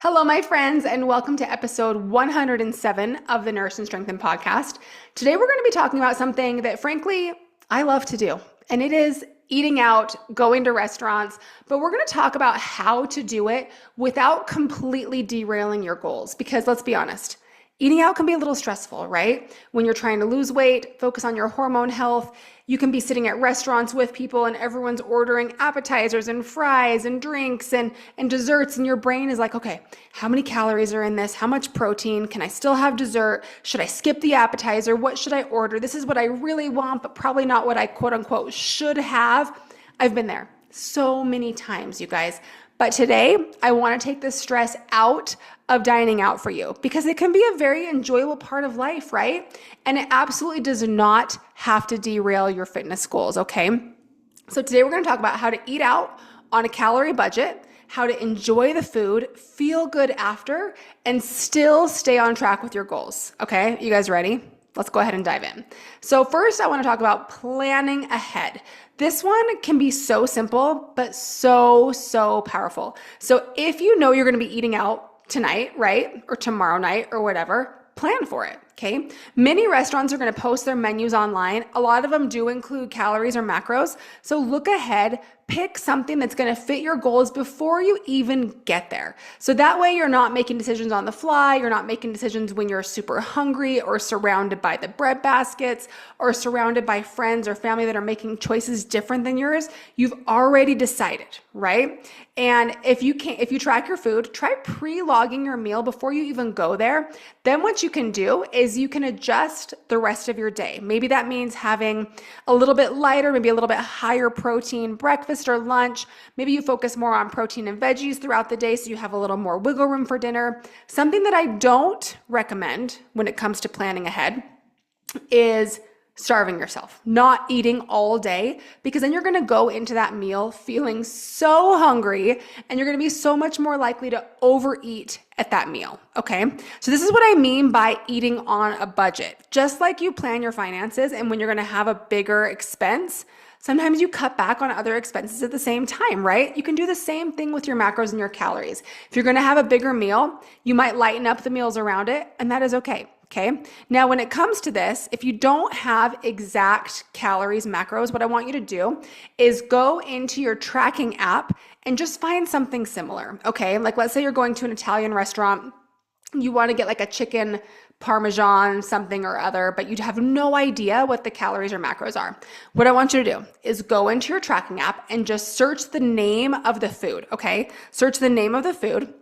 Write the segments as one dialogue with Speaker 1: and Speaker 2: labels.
Speaker 1: Hello, my friends, and welcome to episode 107 of the Nourish and Strengthen podcast. Today, we're going to be talking about something that, frankly, I love to do, and it is eating out, going to restaurants, but we're going to talk about how to do it without completely derailing your goals, because let's be honest, eating out can be a little stressful, right? When you're trying to lose weight, focus on your hormone health, you can be sitting at restaurants with people and everyone's ordering appetizers and fries and drinks and desserts, and your brain is like, okay, how many calories are in this? How much protein? Can I still have dessert? Should I skip the appetizer? What should I order? This is what I really want, but probably not what I quote unquote should have. I've been there so many times, you guys. But today, I want to take the stress out of dining out for you because it can be a very enjoyable part of life, right? And it absolutely does not have to derail your fitness goals, okay? So today we're going to talk about how to eat out on a calorie budget, how to enjoy the food, feel good after, and still stay on track with your goals, okay? You guys ready? Let's go ahead and dive in. So first, I want to talk about planning ahead. This one can be so simple, but so powerful. So if you know you're going to be eating out tonight, right? Or tomorrow night or whatever, plan for it, okay? Many restaurants are going to post their menus online. A lot of them do include calories or macros. So look ahead, pick something that's going to fit your goals before you even get there. So that way you're not making decisions on the fly. You're not making decisions when you're super hungry or surrounded by the bread baskets or surrounded by friends or family that are making choices different than yours. You've already decided, right? And if you track your food, try pre-logging your meal before you even go there. Then what you can do is you can adjust the rest of your day. Maybe that means having a little bit lighter, maybe a little bit higher protein breakfast or lunch. Maybe you focus more on protein and veggies throughout the day so you have a little more wiggle room for dinner. Something that I don't recommend when it comes to planning ahead is starving yourself, not eating all day, because then you're going to go into that meal feeling so hungry and you're going to be so much more likely to overeat at that meal. Okay. So this is what I mean by eating on a budget. Just like you plan your finances, and when you're going to have a bigger expense, sometimes you cut back on other expenses at the same time, right? You can do the same thing with your macros and your calories. If you're going to have a bigger meal, you might lighten up the meals around it, and that is okay. Okay. Now, when it comes to this, if you don't have exact calories, macros, what I want you to do is go into your tracking app and just find something similar. Okay. Like let's say you're going to an Italian restaurant. You want to get like a chicken Parmesan something or other, but you have no idea what the calories or macros are. What I want you to do is go into your tracking app and just search the name of the food. Okay. Search the name of the food.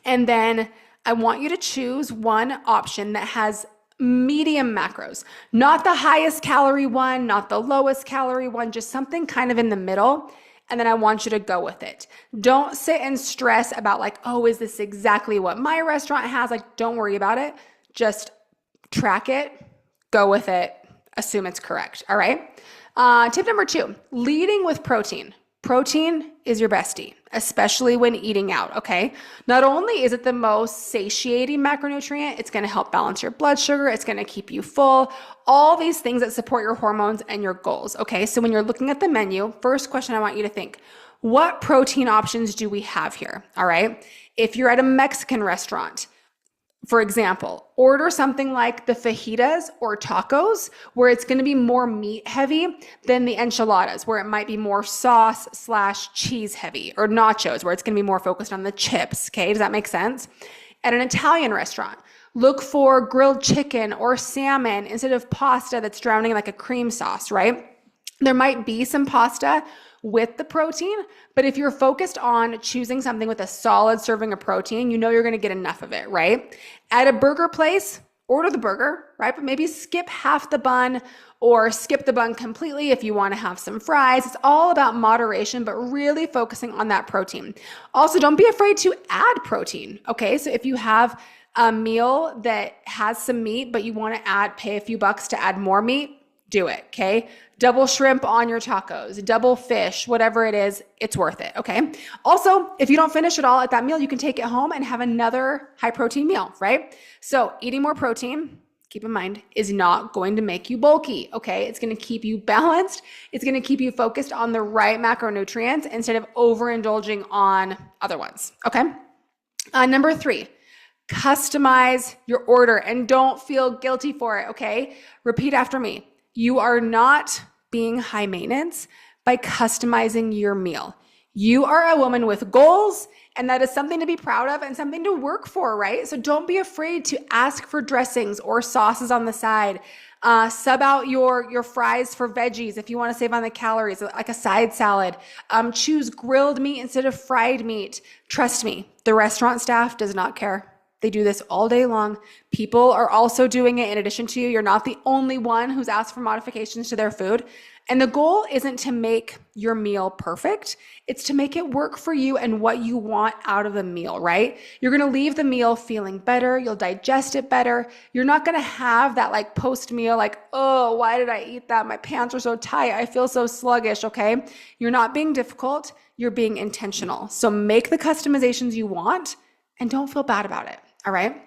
Speaker 1: And then I want you to choose one option that has medium macros, not the highest calorie one, not the lowest calorie one, just something kind of in the middle. And then I want you to go with it. Don't sit and stress about like, oh, is this exactly what my restaurant has? Like, don't worry about it. Just track it, go with it, assume it's correct. All right. Tip number 2, leading with protein. Protein is your bestie, especially when eating out, okay? Not only is it the most satiating macronutrient, it's going to help balance your blood sugar, it's going to keep you full, all these things that support your hormones and your goals, okay? So when you're looking at the menu, first question I want you to think, what protein options do we have here, all right? If you're at a Mexican restaurant, for example, order something like the fajitas or tacos, where it's going to be more meat heavy than the enchiladas, where it might be more sauce/cheese heavy, or nachos, where it's going to be more focused on the chips. Okay. Does that make sense? At an Italian restaurant, look for grilled chicken or salmon instead of pasta that's drowning in like a cream sauce, right? There might be some pasta with the protein, but if you're focused on choosing something with a solid serving of protein, you know you're going to get enough of it, right? At a burger place, order the burger, right? But maybe skip half the bun or skip the bun completely if you want to have some fries. It's all about moderation, but really focusing on that protein. Also, don't be afraid to add protein, okay? So if you have a meal that has some meat, but you want to pay a few bucks to add more meat, do it, okay? Double shrimp on your tacos, double fish, whatever it is, it's worth it, okay? Also, if you don't finish it all at that meal, you can take it home and have another high protein meal, right? So eating more protein, keep in mind, is not going to make you bulky, okay? It's going to keep you balanced. It's going to keep you focused on the right macronutrients instead of overindulging on other ones, okay? Number 3, customize your order and don't feel guilty for it, okay? Repeat after me. You are not being high maintenance by customizing your meal. You are a woman with goals, and that is something to be proud of and something to work for, right? So don't be afraid to ask for dressings or sauces on the side. Sub out your fries for veggies if you want to save on the calories, like a side salad. Choose grilled meat instead of fried meat. Trust me, the restaurant staff does not care. They do this all day long. People are also doing it in addition to you. You're not the only one who's asked for modifications to their food. And the goal isn't to make your meal perfect. It's to make it work for you and what you want out of the meal, right? You're going to leave the meal feeling better. You'll digest it better. You're not going to have that like post-meal, like, oh, why did I eat that? My pants are so tight. I feel so sluggish, okay? You're not being difficult. You're being intentional. So make the customizations you want and don't feel bad about it, all right?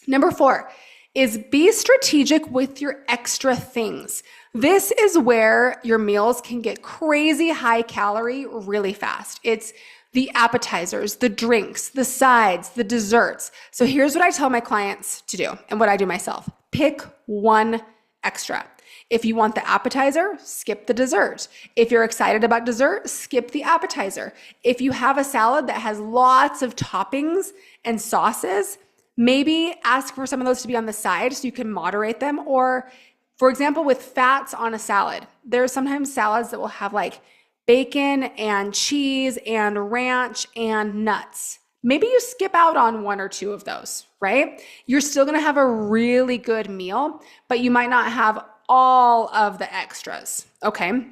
Speaker 1: Number 4 is be strategic with your extra things. This is where your meals can get crazy high calorie really fast. It's the appetizers, the drinks, the sides, the desserts. So here's what I tell my clients to do and what I do myself. Pick one extra. If you want the appetizer, skip the dessert. If you're excited about dessert, skip the appetizer. If you have a salad that has lots of toppings and sauces, maybe ask for some of those to be on the side so you can moderate them. Or, for example, with fats on a salad, there's sometimes salads that will have like bacon and cheese and ranch and nuts. Maybe you skip out on 1 or 2 of those, right? You're still gonna have a really good meal, but you might not have all of the extras, okay?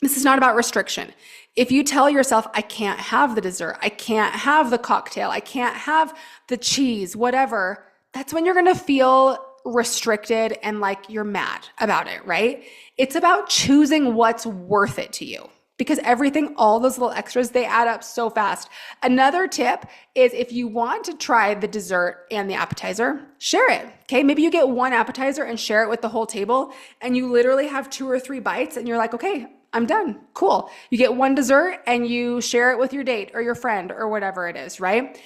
Speaker 1: This is not about restriction. If you tell yourself, I can't have the dessert, I can't have the cocktail, I can't have the cheese, whatever, that's when you're gonna feel restricted and like you're mad about it, right? It's about choosing what's worth it to you, because everything, all those little extras, they add up so fast. Another tip is if you want to try the dessert and the appetizer, share it, okay? Maybe you get one appetizer and share it with the whole table, and you literally have 2 or 3 bites and you're like, okay, I'm done, cool. You get one dessert and you share it with your date or your friend or whatever it is, right?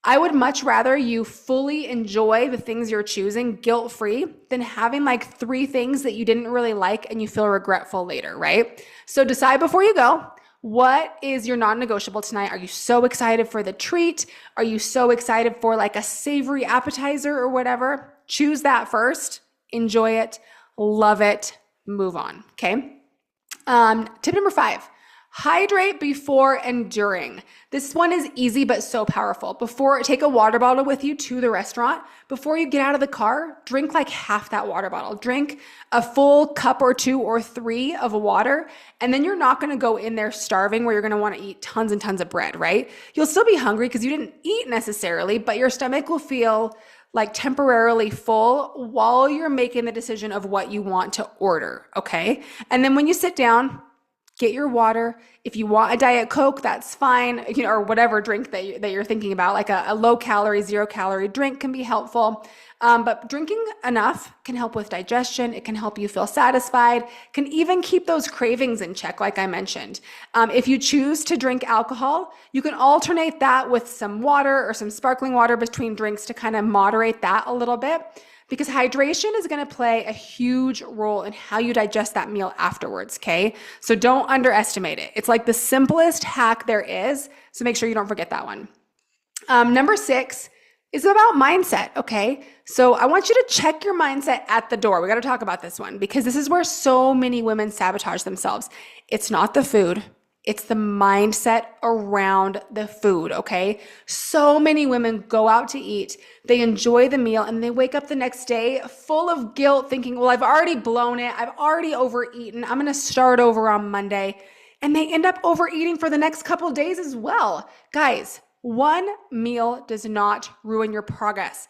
Speaker 1: I would much rather you fully enjoy the things you're choosing guilt-free than having like 3 things that you didn't really like and you feel regretful later, right? So decide before you go, what is your non-negotiable tonight? Are you so excited for the treat? Are you so excited for like a savory appetizer or whatever? Choose that first, enjoy it, love it, move on, okay? Tip number 5. Hydrate before and during. This one is easy but so powerful. Take a water bottle with you to the restaurant. Before you get out of the car, drink like half that water bottle. Drink a full cup or 2 or 3 of water, and then you're not going to go in there starving where you're going to want to eat tons and tons of bread, right? You'll still be hungry because you didn't eat necessarily, but your stomach will feel like temporarily full while you're making the decision of what you want to order, okay? And then when you sit down, get your water. If you want a Diet Coke, that's fine, or whatever drink that you're thinking about, like a low calorie, 0 calorie drink can be helpful. But drinking enough can help with digestion. It can help you feel satisfied, can even keep those cravings in check, like I mentioned. If you choose to drink alcohol, you can alternate that with some water or some sparkling water between drinks to kind of moderate that a little bit, because hydration is going to play a huge role in how you digest that meal afterwards, okay? So don't underestimate it. It's like the simplest hack there is, so make sure you don't forget that one. Number 6 is about mindset, okay? So I want you to check your mindset at the door. We got to talk about this one because this is where so many women sabotage themselves. It's not the food. It's the mindset around the food, okay? So many women go out to eat, they enjoy the meal, and they wake up the next day full of guilt thinking, well, I've already blown it. I've already overeaten. I'm going to start over on Monday. And they end up overeating for the next couple of days as well. Guys, one meal does not ruin your progress.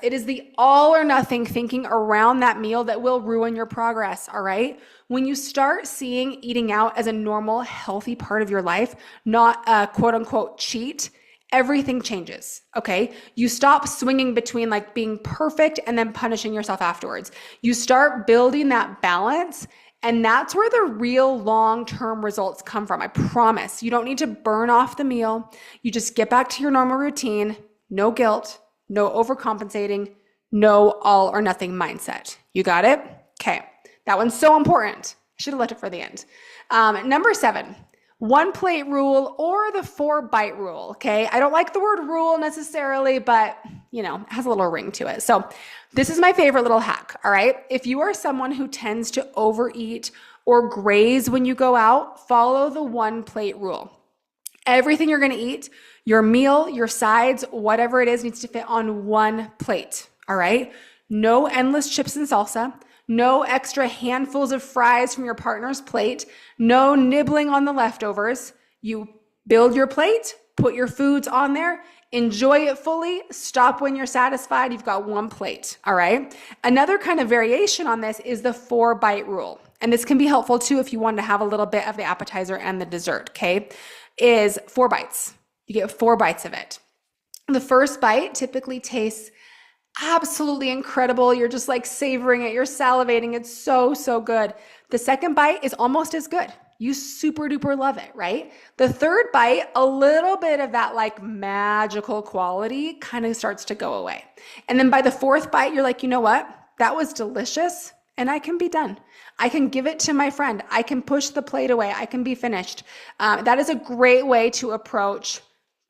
Speaker 1: It is the all or nothing thinking around that meal that will ruin your progress, all right? When you start seeing eating out as a normal, healthy part of your life, not a quote unquote cheat, everything changes, okay? You stop swinging between like being perfect and then punishing yourself afterwards. You start building that balance, And that's where the real long-term results come from. I promise. You don't need to burn off the meal. You just get back to your normal routine. No guilt, no overcompensating, no all or nothing mindset. You got it? Okay. That one's so important. I should have left it for the end. Number 7, 1 plate rule or the 4 bite rule. Okay. I don't like the word rule necessarily, but it has a little ring to it. So this is my favorite little hack. All right. If you are someone who tends to overeat or graze when you go out, follow the 1 plate rule. Everything you're going to eat, your meal, your sides, whatever it is, needs to fit on 1 plate. All right. No endless chips and salsa. No extra handfuls of fries from your partner's plate. No nibbling on the leftovers. You build your plate, put your foods on there, enjoy it fully, stop when you're satisfied. You've got 1 plate. All right. Another kind of variation on this is the 4 bite rule. And this can be helpful too if you want to have a little bit of the appetizer and the dessert. Okay. Is 4 bites. You get 4 bites of it. The first bite typically tastes absolutely incredible. You're just like savoring it. You're salivating. It's so, so good. The second bite is almost as good. You super duper love it, right? The third bite, a little bit of that like magical quality kind of starts to go away. And then by the 4th bite, you're like, you know what? That was delicious and I can be done. I can give it to my friend. I can push the plate away. I can be finished. That is a great way to approach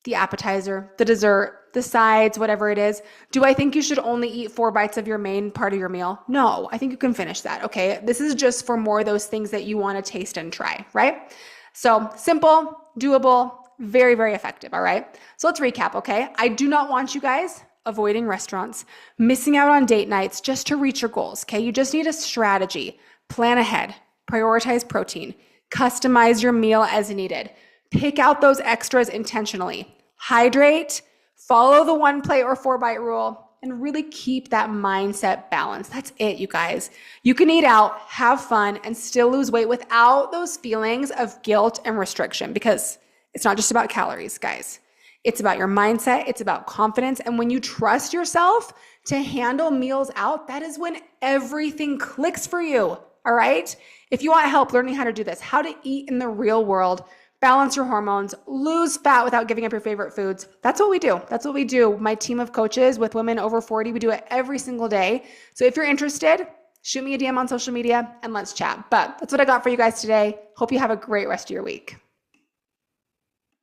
Speaker 1: the appetizer, the dessert, the sides, whatever it is. Do I think you should only eat 4 bites of your main part of your meal? No, I think you can finish that. Okay. This is just for more of those things that you want to taste and try, right? So simple, doable, very, very effective. All right. So let's recap. Okay. I do not want you guys avoiding restaurants, missing out on date nights just to reach your goals. Okay. You just need a strategy. Plan ahead, prioritize protein, customize your meal as needed, pick out those extras intentionally, hydrate, follow the 1 plate or 4 bite rule, and really keep that mindset balance. That's it, you guys. You can eat out, have fun, and still lose weight without those feelings of guilt and restriction, because it's not just about calories, guys. It's about your mindset. It's about confidence. And when you trust yourself to handle meals out, that is when everything clicks for you. All right. If you want help learning how to do this, how to eat in the real world, balance your hormones, lose fat without giving up your favorite foods, that's what we do. That's what we do. My team of coaches with women over 40, we do it every single day. So if you're interested, shoot me a DM on social media and let's chat. But that's what I got for you guys today. Hope you have a great rest of your week.